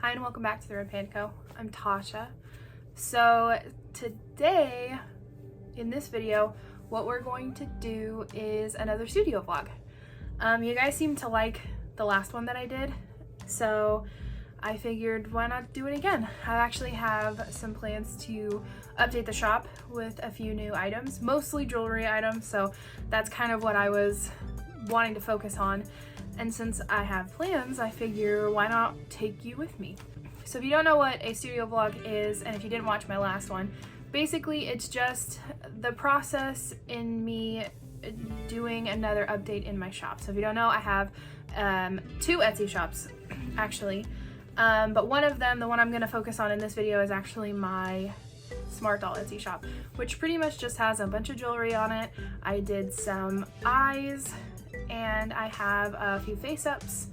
Hi and welcome back to the Red Panda Co. I'm Tasha. So today, in this video, what we're going to do is another studio vlog. You guys seem to like the last one that I did, so I figured why not do it again. I actually have some plans to update the shop with a few new items, mostly jewelry items, so that's kind of what I was wanting to focus on. And since I have plans, I figure why not take you with me. So if you don't know what a studio vlog is, and if you didn't watch my last one, basically it's just the process in me doing another update in my shop. So if you don't know, I have two Etsy shops actually, but one of them, the one I'm going to focus on in this video, is actually my Smart Doll Etsy shop, which pretty much just has a bunch of jewelry on it. I did some eyes, and I have a few face-ups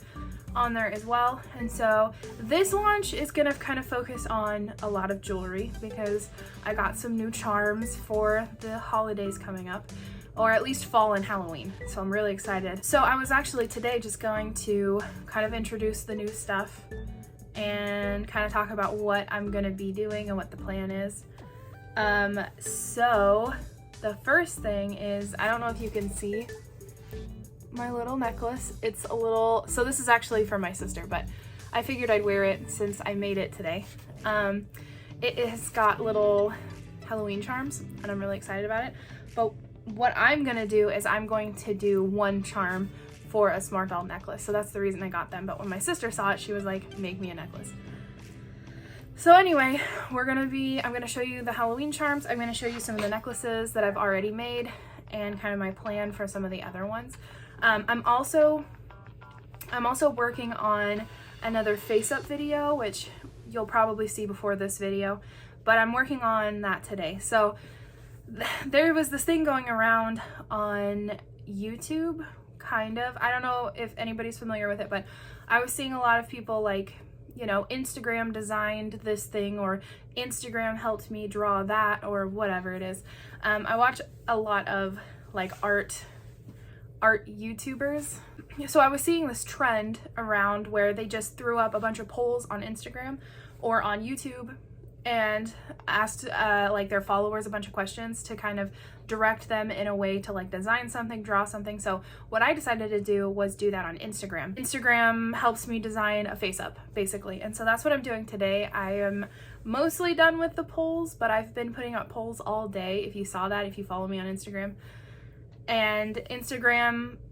on there as well. And so this launch is gonna kind of focus on a lot of jewelry because I got some new charms for the holidays coming up, or at least fall and Halloween. So I'm really excited. So I was actually today just going to kind of introduce the new stuff and kind of talk about what I'm gonna be doing and what the plan is. So the first thing is, I don't know if you can see my little necklace. It's a little, so this is actually for my sister, but I figured I'd wear it since I made it today. It has got little Halloween charms and I'm really excited about it. But what I'm gonna do is I'm going to do one charm for a Smart Doll necklace. So that's the reason I got them. But when my sister saw it, she was like, make me a necklace. So anyway, I'm gonna show you the Halloween charms. I'm gonna show you some of the necklaces that I've already made and kind of my plan for some of the other ones. I'm also working on another face-up video, which you'll probably see before this video, but I'm working on that today. So there was this thing going around on YouTube, kind of. I don't know if anybody's familiar with it, but I was seeing a lot of people like, you know, Instagram designed this thing, or Instagram helped me draw that, or whatever it is. I watch a lot of like art YouTubers. So I was seeing this trend around where they just threw up a bunch of polls on Instagram or on YouTube and asked like their followers a bunch of questions to kind of direct them in a way to like design something, draw something. So what I decided to do was do that on Instagram. Instagram helps me design a face up basically. And so that's what I'm doing today. I am mostly done with the polls, but I've been putting up polls all day. If you saw that, if you follow me on Instagram. And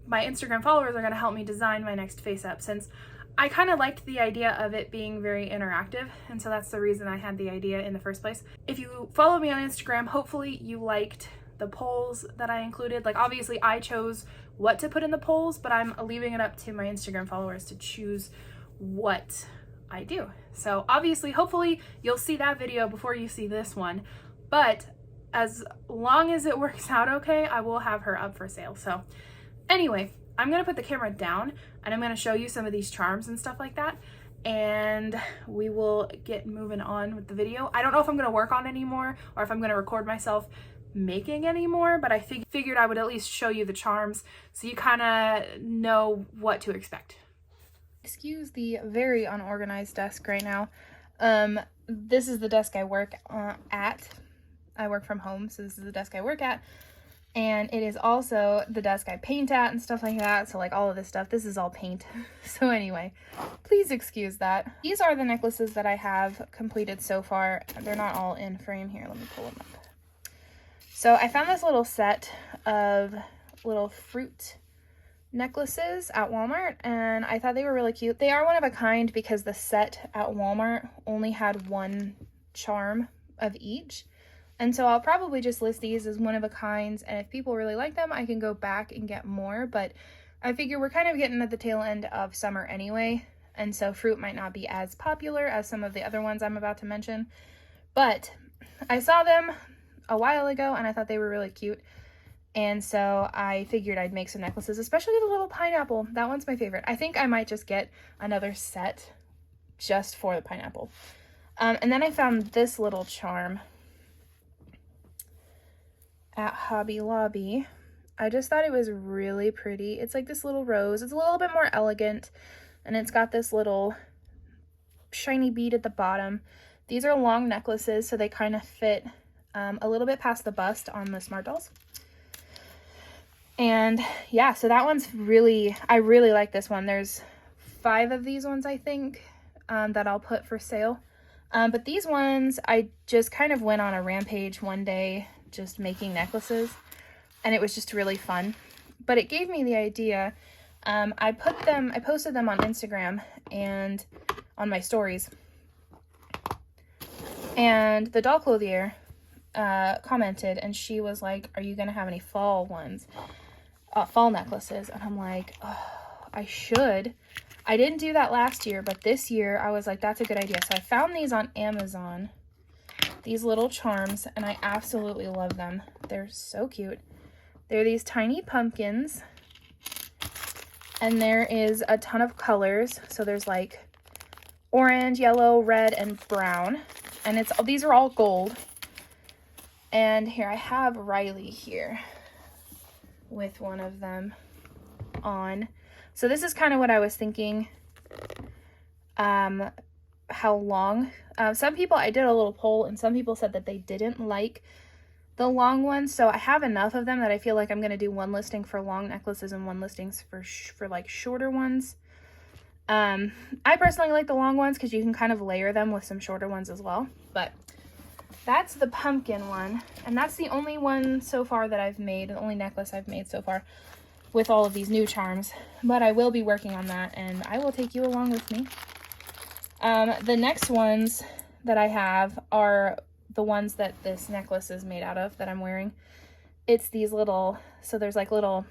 my Instagram followers are going to help me design my next face up, since I kind of liked the idea of it being very interactive, and so that's the reason I had the idea in the first place. If you follow me on Instagram, hopefully you liked the polls that I included. Like, obviously I chose what to put in the polls, but I'm leaving it up to my Instagram followers to choose what I do. So obviously, hopefully you'll see that video before you see this one, but as long as it works out okay, I will have her up for sale. So anyway, I'm gonna put the camera down and I'm gonna show you some of these charms and stuff like that, and we will get moving on with the video. I don't know if I'm gonna work on any more or if I'm gonna record myself making any more, but I figured I would at least show you the charms so you kind of know what to expect. Excuse the very unorganized desk right now. This is the desk I work at. I work from home, so this is the desk I work at, and it is also the desk I paint at and stuff like that. So like all of this stuff, this is all paint. So anyway, please excuse that. These are the necklaces that I have completed so far. They're not all in frame. Here, let me pull them up. So I found this little set of little fruit necklaces at Walmart, and I thought they were really cute. They are one of a kind because the set at Walmart only had one charm of each. And so I'll probably just list these as one of a kinds, and if people really like them, I can go back and get more. But I figure we're kind of getting at the tail end of summer anyway, and so fruit might not be as popular as some of the other ones I'm about to mention. But I saw them a while ago, and I thought they were really cute, and so I figured I'd make some necklaces, especially the little pineapple. That one's my favorite. I think I might just get another set just for the pineapple. And then I found this little charm at Hobby Lobby. I just thought it was really pretty. It's like this little rose. It's a little bit more elegant, and it's got this little shiny bead at the bottom. These are long necklaces, so they kind of fit a little bit past the bust on the Smart Dolls. And yeah, so that one's really, I really like this one. There's 5 of these ones, I think, that I'll put for sale. But these ones, I just kind of went on a rampage one day, just making necklaces, and it was just really fun. But it gave me the idea. I posted them on Instagram and on my stories. And the doll clothier commented, and she was like, "Are you gonna have any fall ones? Fall necklaces?" And I'm like, oh, I should. I didn't do that last year, but this year I was like, that's a good idea. So I found these on Amazon, these little charms, and I absolutely love them. They're so cute. They're these tiny pumpkins, and there is a ton of colors. So there's like orange, yellow, red, and brown, and these are all gold. And here I have Riley here with one of them on. So this is kind of what I was thinking, how long. Some people, I did a little poll, and some people said that they didn't like the long ones. So I have enough of them that I feel like I'm going to do one listing for long necklaces and one listings for like shorter ones. I personally like the long ones because you can kind of layer them with some shorter ones as well. But that's the pumpkin one, and that's the only one so far that I've made, the only necklace I've made so far with all of these new charms. But I will be working on that, and I will take you along with me. The next ones that I have are the ones that this necklace is made out of that I'm wearing. It's these little, so there's like little,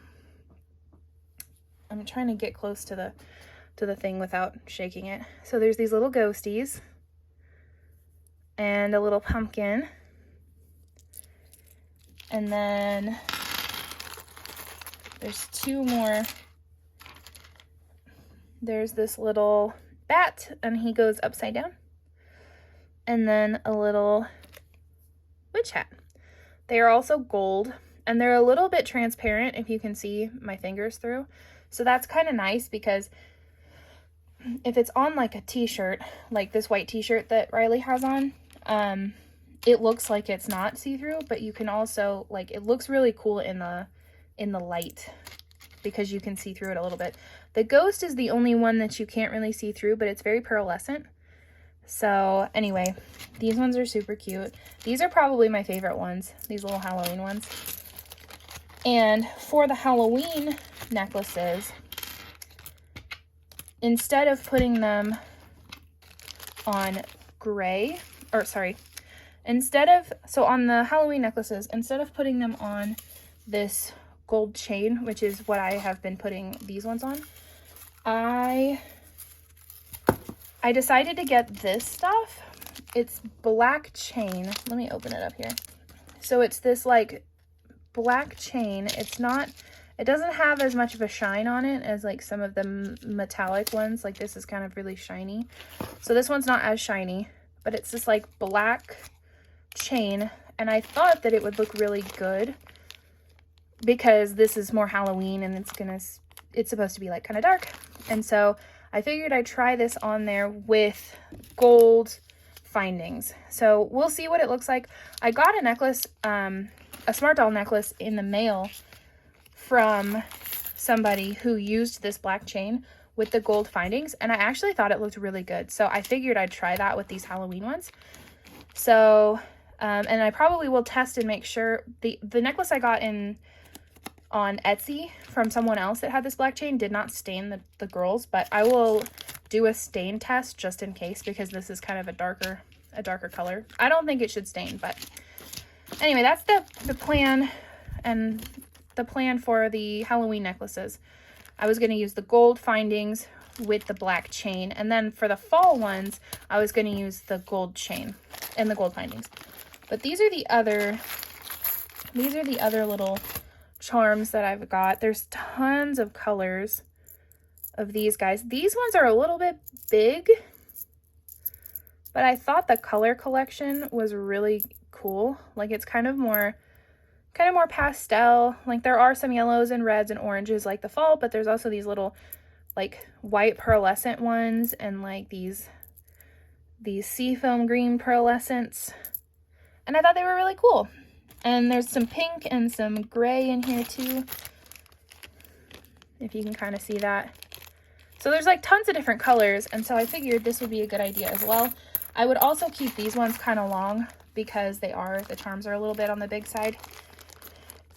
I'm trying to get close to the thing without shaking it. So there's these little ghosties and a little pumpkin, and then there's 2 more. There's this little bat, and he goes upside down, and then a little witch hat. They are also gold, and they're a little bit transparent if you can see my fingers through. So that's kind of nice, because if it's on like a t-shirt, like this white t-shirt that Riley has on, it looks like it's not see-through, but you can also, like, it looks really cool in the light because you can see through it a little bit. The ghost is the only one that you can't really see through, but it's very pearlescent. So anyway, these ones are super cute. These are probably my favorite ones, these little Halloween ones. And for the Halloween necklaces, instead of putting them on gray, or sorry, so on the Halloween necklaces, instead of putting them on this gold chain, which is what I have been putting these ones on, I decided to get this stuff. It's black chain. Let me open it up here. So it's this like black chain. It doesn't have as much of a shine on it as like some of the metallic ones. Like this is kind of really shiny. So this one's not as shiny, but it's this like black chain, and I thought that it would look really good because this is more Halloween, and it's supposed to be like kind of dark. And so I figured I'd try this on there with gold findings. So we'll see what it looks like. I got a necklace, a Smart Doll necklace in the mail from somebody who used this black chain with the gold findings, and I actually thought it looked really good. So I figured I'd try that with these Halloween ones. So, and I probably will test and make sure the necklace I got on Etsy from someone else that had this black chain did not stain the girls, but I will do a stain test just in case, because this is kind of a darker color. I don't think it should stain, but anyway, that's the plan, and the plan for the Halloween necklaces. I was going to use the gold findings with the black chain, and then for the fall ones, I was going to use the gold chain and the gold findings. But these are the other little charms that I've got. There's tons of colors of these guys. These ones are a little bit big, but I thought the color collection was really cool. Like it's kind of more pastel. Like there are some yellows and reds and oranges like the fall, but there's also these little like white pearlescent ones, and like these these seafoam green pearlescents, and I thought they were really cool. And there's some pink and some gray in here too, if you can kind of see that. So there's like tons of different colors, and so I figured this would be a good idea as well. I would also keep these ones kind of long because the charms are a little bit on the big side.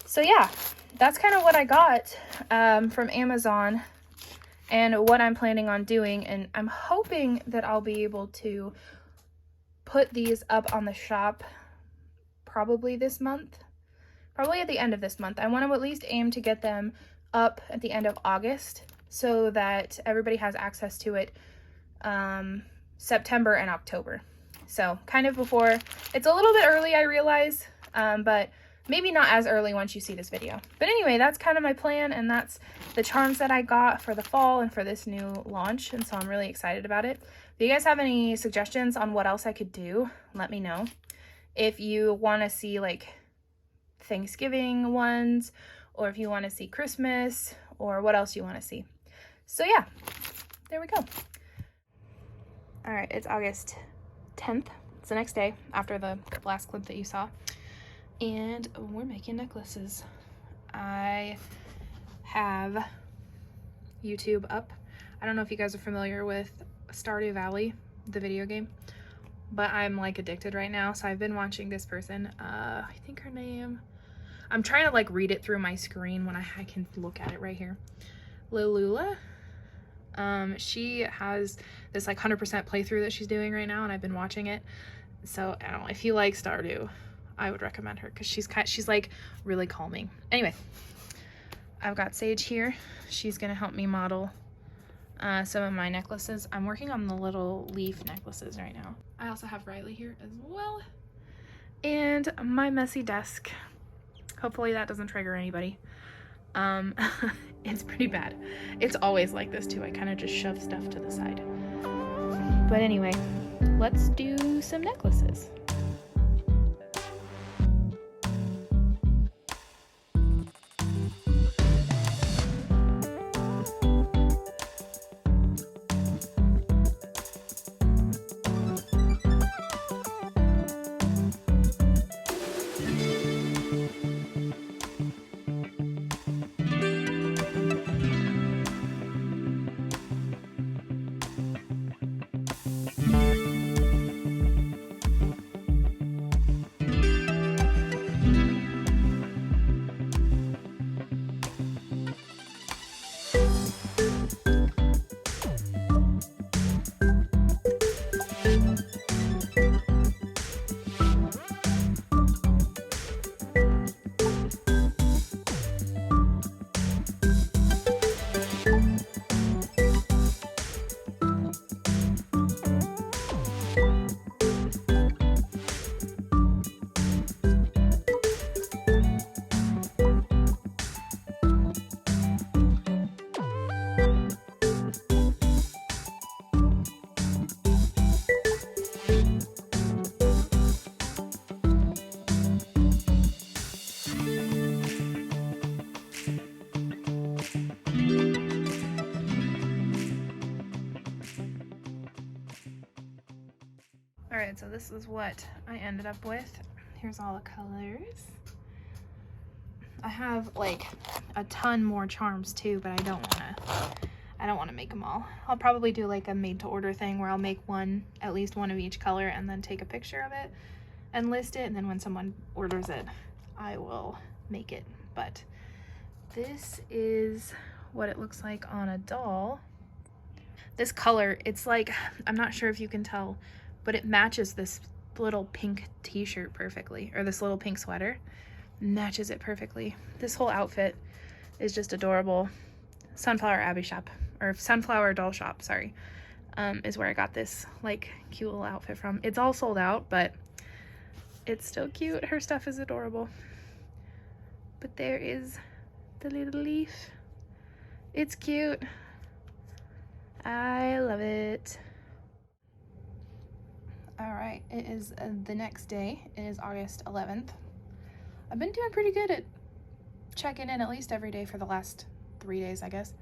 So yeah, that's kind of what I got from Amazon and what I'm planning on doing. And I'm hoping that I'll be able to put these up on the shop probably this month, probably at the end of this month. I want to at least aim to get them up at the end of August so that everybody has access to it September and October. So kind of before, it's a little bit early, I realize, but maybe not as early once you see this video. But anyway, that's kind of my plan, and that's the charms that I got for the fall and for this new launch, and so I'm really excited about it. If you guys have any suggestions on what else I could do, let me know. If you want to see like Thanksgiving ones, or if you want to see Christmas, or what else you want to see. So yeah, there we go. All right, it's August 10th. It's the next day after the last clip that you saw. And we're making necklaces. I have YouTube up. I don't know if you guys are familiar with Stardew Valley, the video game, but I'm like addicted right now. So I've been watching this person. I think her name, I'm trying to like read it through my screen when I can look at it right here. Lilula. She has this like 100% playthrough that she's doing right now, and I've been watching it. So I don't know, if you like Stardew, I would recommend her because she's like really calming. Anyway, I've got Sage here. She's gonna help me model some of my necklaces. I'm working on the little leaf necklaces right now. I also have Riley here as well, and my messy desk. Hopefully that doesn't trigger anybody. It's pretty bad. It's always like this too. I kind of just shove stuff to the side. But anyway, let's do some necklaces. Alright, so this is what I ended up with. Here's all the colors. I have like a ton more charms too, but I don't want to make them all. I'll probably do like a made to order thing where I'll make one, at least one of each color, and then take a picture of it and list it, and then when someone orders it, I will make it. But this is what it looks like on a doll. This color, it's like, I'm not sure if you can tell, but it matches this little pink t-shirt perfectly, or this little pink sweater matches it perfectly. This whole outfit is just adorable. Sunflower Abbey shop, or Sunflower Doll Shop, sorry, is where I got this like cute little outfit from. It's all sold out, but it's still cute. Her stuff is adorable. But there is the little leaf. It's cute. I love it. All right, it is the next day. It is August 11th. I've been doing pretty good at checking in at least every day for the last 3 days, I guess.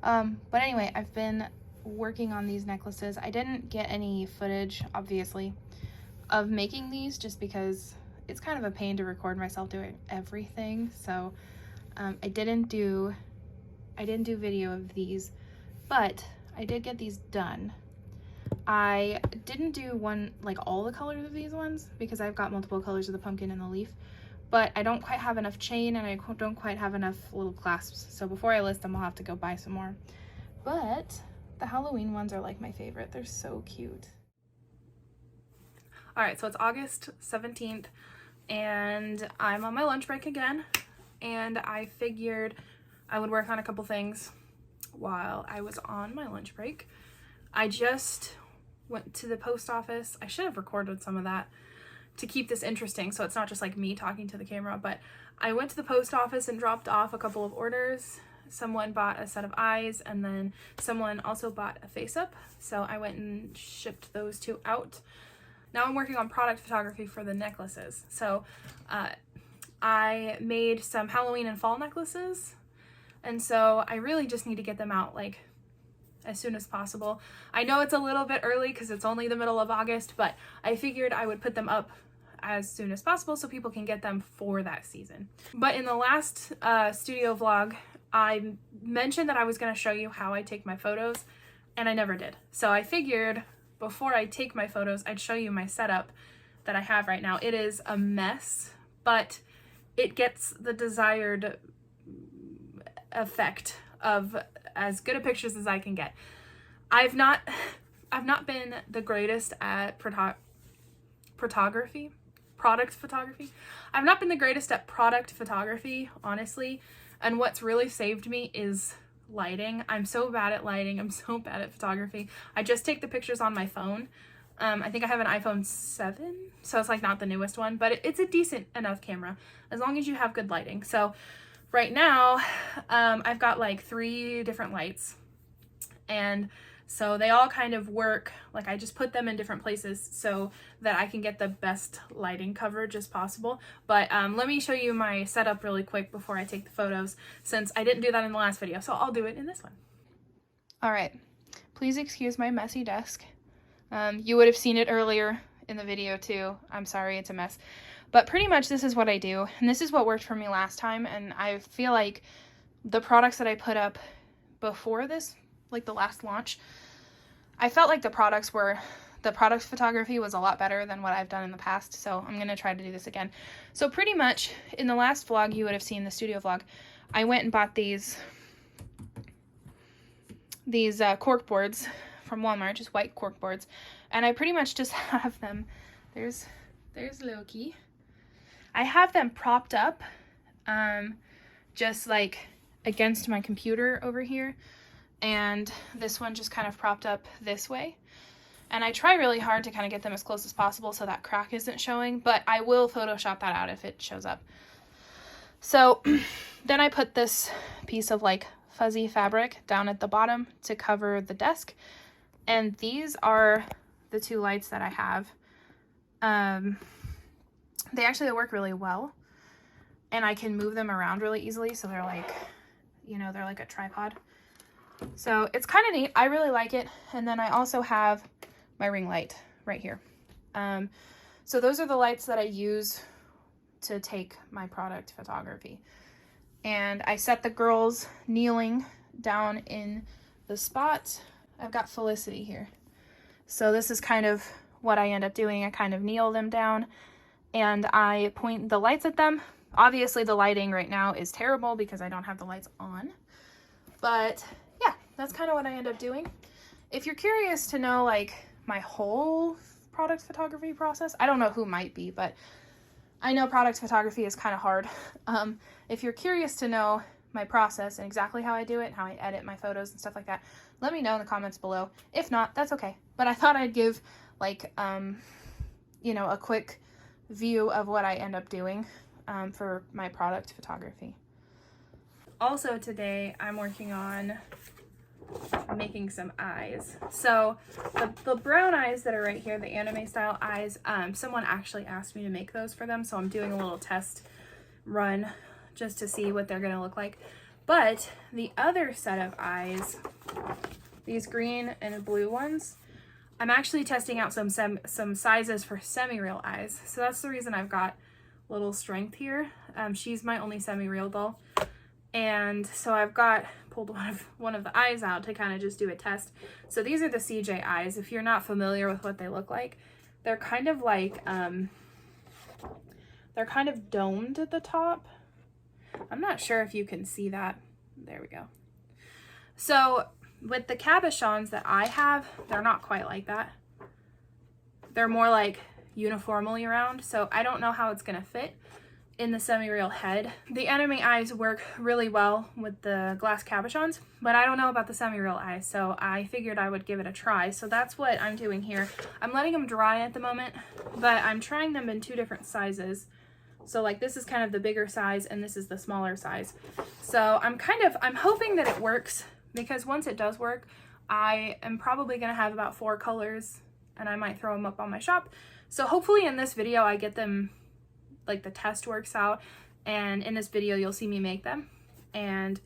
But anyway, I've been working on these necklaces. I didn't get any footage, obviously, of making these just because it's kind of a pain to record myself doing everything. So I didn't do video of these, but I did get these done. I didn't do all the colors of these ones because I've got multiple colors of the pumpkin and the leaf, but I don't quite have enough chain and I don't quite have enough little clasps. So before I list them, I'll have to go buy some more. But the Halloween ones are like my favorite. They're so cute. All right, so it's August 17th and I'm on my lunch break again. And I figured I would work on a couple things while I was on my lunch break. I just went to the post office. I should have recorded some of that to keep this interesting so it's not just like me talking to the camera, but I went to the post office and dropped off a couple of orders. Someone bought a set of eyes and then someone also bought a face up. So I went and shipped those two out. Now I'm working on product photography for the necklaces. So I made some Halloween and fall necklaces, and so I really just need to get them out like as soon as possible. I know it's a little bit early because it's only the middle of August, but I figured I would put them up as soon as possible so people can get them for that season. But in the last studio vlog, I mentioned that I was going to show you how I take my photos, and I never did. So I figured before I take my photos, I'd show you my setup that I have right now. It is a mess, but it gets the desired effect of as good a pictures as I can get. I've not been the greatest at product photography. I've not been the greatest at product photography, honestly. And what's really saved me is lighting. I'm so bad at lighting. I'm so bad at photography. I just take the pictures on my phone. I think I have an iPhone 7, so it's like not the newest one, but it's a decent enough camera as long as you have good lighting. So right now, I've got like 3 different lights, and so they all kind of work. Like I just put them in different places so that I can get the best lighting coverage as possible. But let me show you my setup really quick before I take the photos, since I didn't do that in the last video, so I'll do it in this one. All right, please excuse my messy desk. You would have seen it earlier in the video too. I'm sorry, it's a mess. But pretty much this is what I do, and this is what worked for me last time, and I feel like the products that I put up before this, like the last launch, I felt like the product photography was a lot better than what I've done in the past, so I'm going to try to do this again. So pretty much in the last vlog, you would have seen the studio vlog, I went and bought these cork boards from Walmart, just white cork boards, and I pretty much just have them, there's Loki. I have them propped up just like against my computer over here, and this one just kind of propped up this way, and I try really hard to kind of get them as close as possible so that crack isn't showing, but I will Photoshop that out if it shows up. So then I put this piece of like fuzzy fabric down at the bottom to cover the desk, and these are the 2 lights that I have. They actually work really well, and I can move them around really easily, so they're like, you know, they're like a tripod. So it's kind of neat. I really like it. And then I also have my ring light right here. So those are the lights that I use to take my product photography. And I set the girls kneeling down in the spot. I've got Felicity here. So this is kind of what I end up doing. I kind of kneel them down and I point the lights at them. Obviously the lighting right now is terrible because I don't have the lights on, but yeah, that's kind of what I end up doing. If you're curious to know like my whole product photography process, I don't know who might be, but I know product photography is kind of hard. If you're curious to know my process and exactly how I do it, how I edit my photos and stuff like that, let me know in the comments below. If not, that's okay. But I thought I'd give like, you know, a quick view of what I end up doing for my product photography. Also today, I'm working on making some eyes. So the brown eyes that are right here, the anime style eyes, someone actually asked me to make those for them. So I'm doing a little test run just to see what they're gonna look like. But the other set of eyes these green and blue ones. I'm actually testing out some sizes for semi-real eyes. So that's the reason I've got little strength here. She's my only semi-real doll. And so I've pulled one of the eyes out to kind of just do a test. So these are the CJ eyes. If you're not familiar with what they look like, they're kind of like, they're kind of domed at the top. I'm not sure if you can see that. There we go. So with the cabochons that I have, they're not quite like that. They're more like uniformly round. So I don't know how it's gonna fit in the semi-real head. The anime eyes work really well with the glass cabochons, but I don't know about the semi-real eyes, so I figured I would give it a try. So that's what I'm doing here. I'm letting them dry at the moment, but I'm trying them in 2 different sizes. So like this is kind of the bigger size and this is the smaller size. So I'm hoping that it works, because once it does work, I am probably gonna have about 4 colors and I might throw them up on my shop. So hopefully in this video I get them, like the test works out, and in this video you'll see me make them, and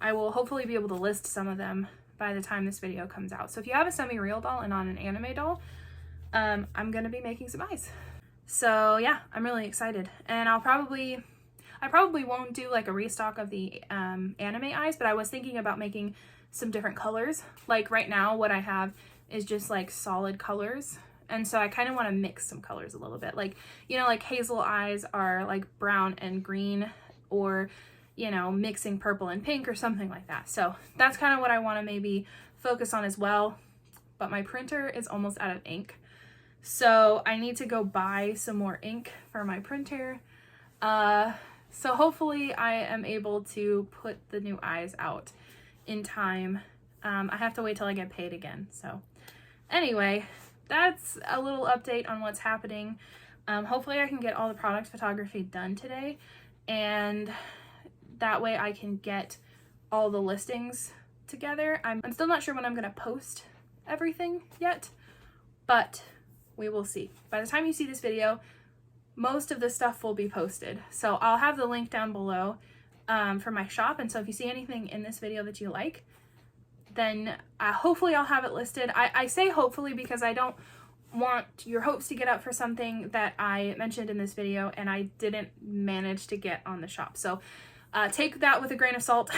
I will hopefully be able to list some of them by the time this video comes out. So if you have a semi-real doll and not an anime doll, I'm gonna be making some eyes. So yeah, I'm really excited, and I probably won't do like a restock of the anime eyes, but I was thinking about making some different colors. Like right now what I have is just like solid colors. And so I kind of want to mix some colors a little bit. Like, you know, like hazel eyes are like brown and green, or, you know, mixing purple and pink or something like that. So that's kind of what I want to maybe focus on as well. But my printer is almost out of ink. So I need to go buy some more ink for my printer. So hopefully I am able to put the new eyes out in time. I have to wait till I get paid again. So anyway, that's a little update on what's happening. Hopefully I can get all the product photography done today, and that way I can get all the listings together. I'm still not sure when I'm gonna post everything yet, but we will see. By the time you see this video, most of the stuff will be posted. So I'll have the link down below for my shop, and so if you see anything in this video that you like, then hopefully I'll have it listed. I say hopefully because I don't want your hopes to get up for something that I mentioned in this video and I didn't manage to get on the shop. So take that with a grain of salt.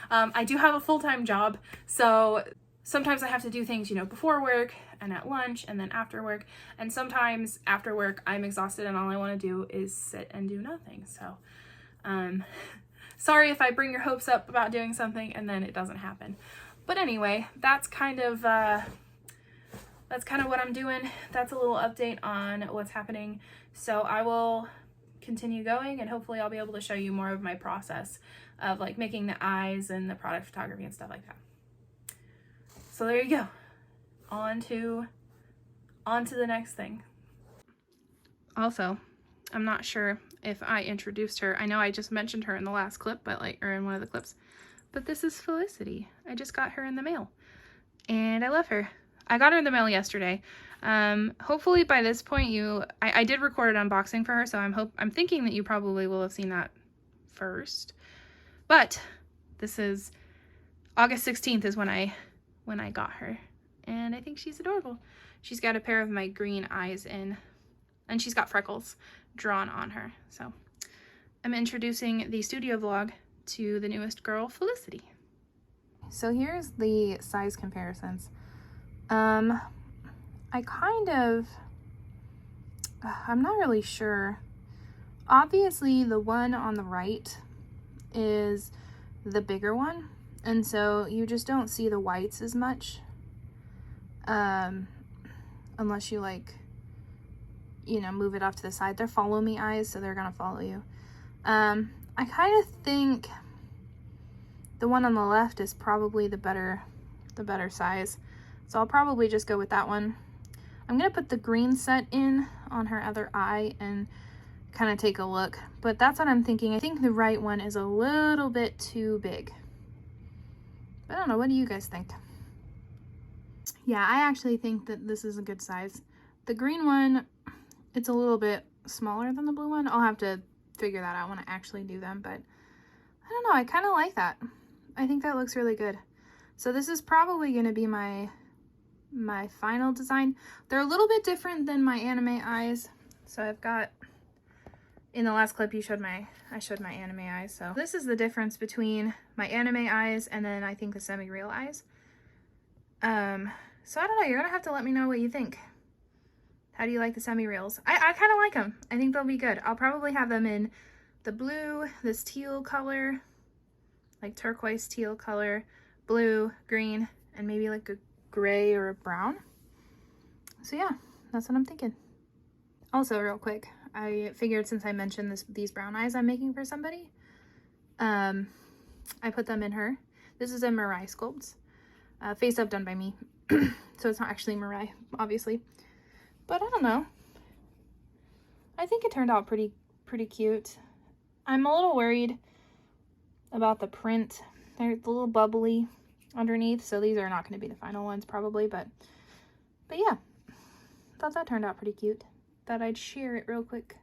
I do have a full-time job, so sometimes I have to do things, you know, before work and at lunch and then after work. And sometimes after work I'm exhausted and all I want to do is sit and do nothing. So sorry if I bring your hopes up about doing something and then it doesn't happen. But anyway, that's kind of what I'm doing. That's a little update on what's happening. So I will continue going, and hopefully I'll be able to show you more of my process of like making the eyes and the product photography and stuff like that. So there you go. On to the next thing. Also, I'm not sure if I introduced her. I know I just mentioned her in the last clip, but or in one of the clips. But this is Felicity. I just got her in the mail, and I love her. I got her in the mail yesterday. Hopefully by this point I did record an unboxing for her, so I'm thinking that you probably will have seen that first. But this is August 16th is when I got her, and I think she's adorable. She's got a pair of my green eyes in, and she's got freckles drawn on her. So I'm introducing the studio vlog to the newest girl, Felicity. So here's the size comparisons. I'm not really sure. Obviously the one on the right is the bigger one, and so you just don't see the whites as much, unless you like, you know, move it off to the side. They're follow me eyes, so they're gonna follow you. I kind of think the one on the left is probably the better size. So I'll probably just go with that one. I'm gonna put the green set in on her other eye and kind of take a look, but that's what I'm thinking. I think the right one is a little bit too big. But I don't know, what do you guys think? Yeah, I actually think that this is a good size. The green one, it's a little bit smaller than the blue one. I'll have to figure that out when I actually do them, but I don't know, I kind of like that. I think that looks really good. So this is probably going to be my final design. They're a little bit different than my anime eyes. So I've got, in the last clip I showed my anime eyes. So this is the difference between my anime eyes and then I think the semi-real eyes. So I don't know, you're gonna have to let me know what you think. How do you like the semi-reals? I kind of like them. I think they'll be good. I'll probably have them in the blue, this teal color, like turquoise teal color, blue, green, and maybe like a gray or a brown. So yeah, that's what I'm thinking. Also, real quick, I figured since I mentioned these brown eyes I'm making for somebody, I put them in her. This is a Mirai Sculpts. Face up done by me. So it's not actually Mirai, obviously. But I don't know. I think it turned out pretty cute. I'm a little worried about the print. They're a little bubbly underneath, so these are not going to be the final ones probably, but yeah. Thought that turned out pretty cute. Thought I'd share it real quick.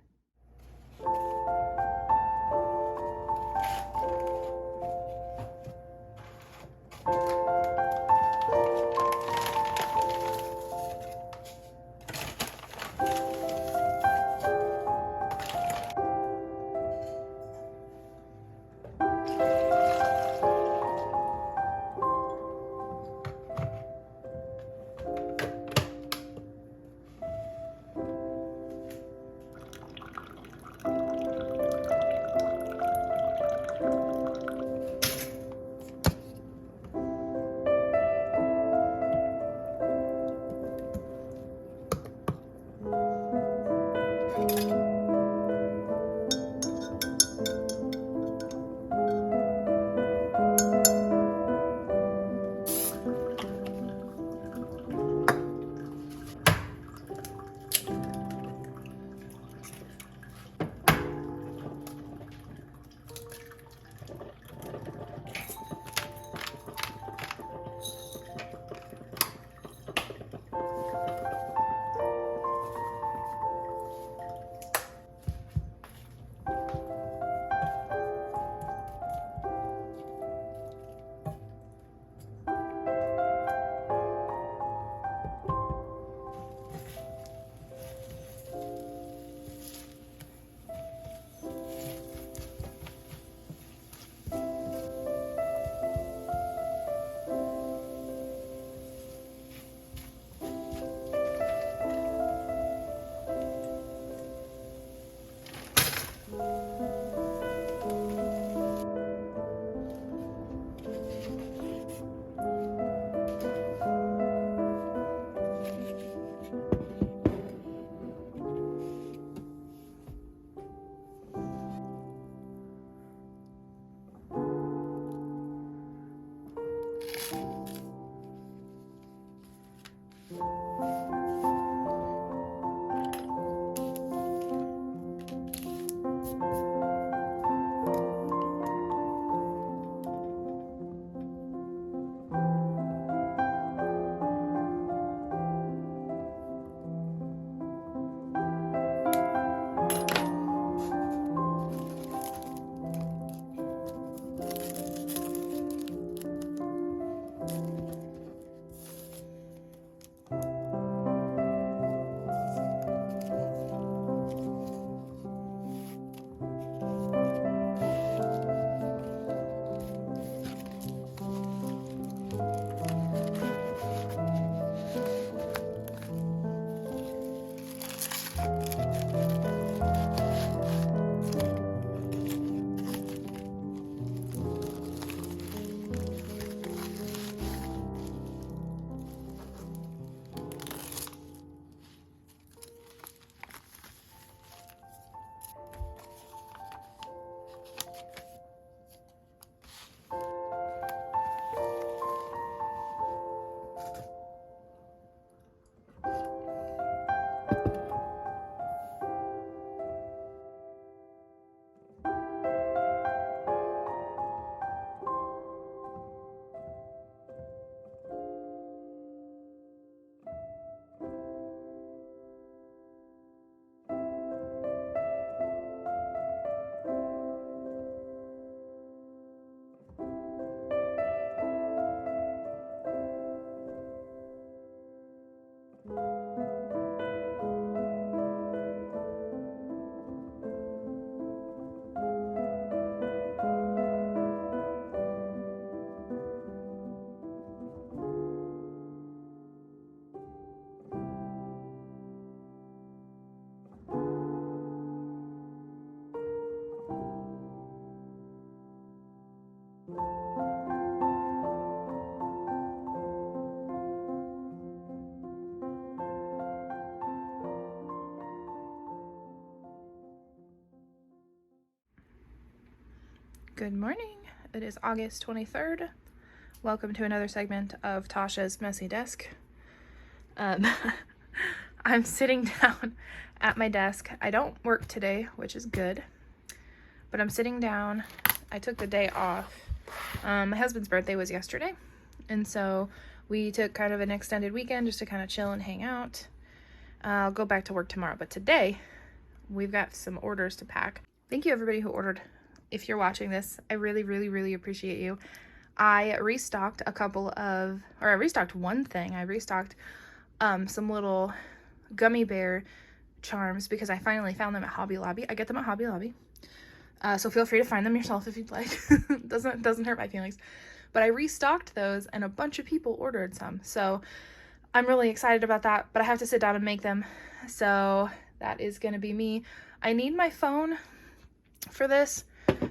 Good morning. It is August 23rd. Welcome to another segment of Tasha's Messy Desk. I'm sitting down at my desk. I don't work today, which is good, but I'm sitting down. I took the day off. My husband's birthday was yesterday, and so we took kind of an extended weekend just to kind of chill and hang out. I'll go back to work tomorrow, but today we've got some orders to pack. Thank you everybody who ordered. If you're watching this, I really appreciate you. I restocked I restocked one thing. I restocked some little gummy bear charms because I finally found them at Hobby Lobby. I get them at Hobby Lobby. So feel free to find them yourself if you'd like. doesn't hurt my feelings. But I restocked those and a bunch of people ordered some. So I'm really excited about that, but I have to sit down and make them. So that is going to be me. I need my phone for this,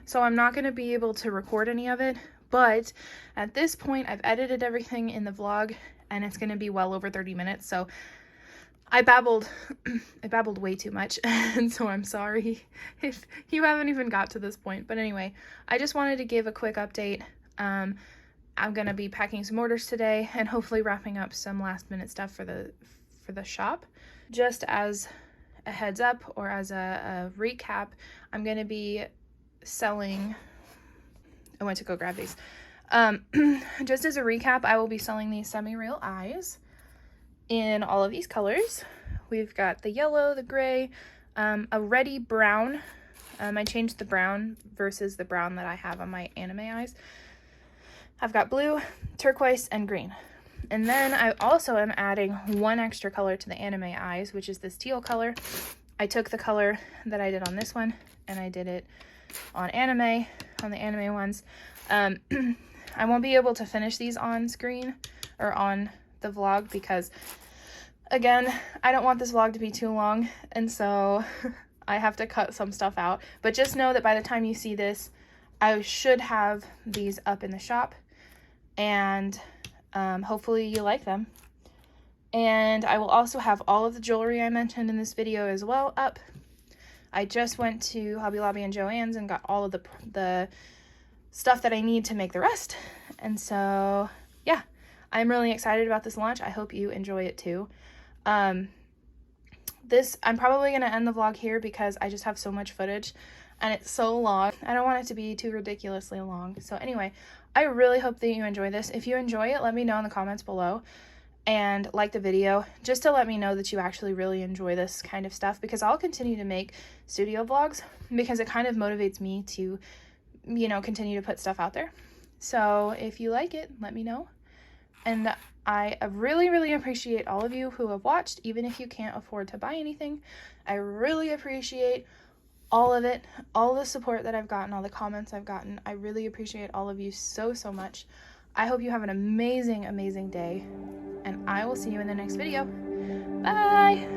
so I'm not going to be able to record any of it. But at this point, I've edited everything in the vlog and it's going to be well over 30 minutes. So I babbled way too much, and so I'm sorry if you haven't even got to this point. But anyway, I just wanted to give a quick update. I'm going to be packing some orders today and hopefully wrapping up some last minute stuff for the shop. Just as a heads up, or as a recap, I'm going to be selling, I went to go grab these. Just as a recap, I will be selling these semi-real eyes in all of these colors. We've got the yellow, the gray, a reddy brown. I changed the brown versus the brown that I have on my anime eyes. I've got blue, turquoise, and green. And then I also am adding one extra color to the anime eyes, which is this teal color. I took the color that I did on this one and I did it on the anime ones. I won't be able to finish these on screen or on the vlog because, again, I don't want this vlog to be too long, and so I have to cut some stuff out. But just know that by the time you see this, I should have these up in the shop, and hopefully you like them. And I will also have all of the jewelry I mentioned in this video as well up. I just went to Hobby Lobby and Joann's and got all of the stuff that I need to make the rest. And so, yeah, I'm really excited about this launch. I hope you enjoy it too. I'm probably going to end the vlog here because I just have so much footage and it's so long. I don't want it to be too ridiculously long. So anyway, I really hope that you enjoy this. If you enjoy it, let me know in the comments below and like the video, just to let me know that you actually really enjoy this kind of stuff, because I'll continue to make studio vlogs because it kind of motivates me to, you know, continue to put stuff out there. So if you like it, let me know. And I really appreciate all of you who have watched, even if you can't afford to buy anything. I really appreciate all of it, all the support that I've gotten, all the comments I've gotten. I really appreciate all of you so much. I hope you have an amazing day, and I will see you in the next video. Bye!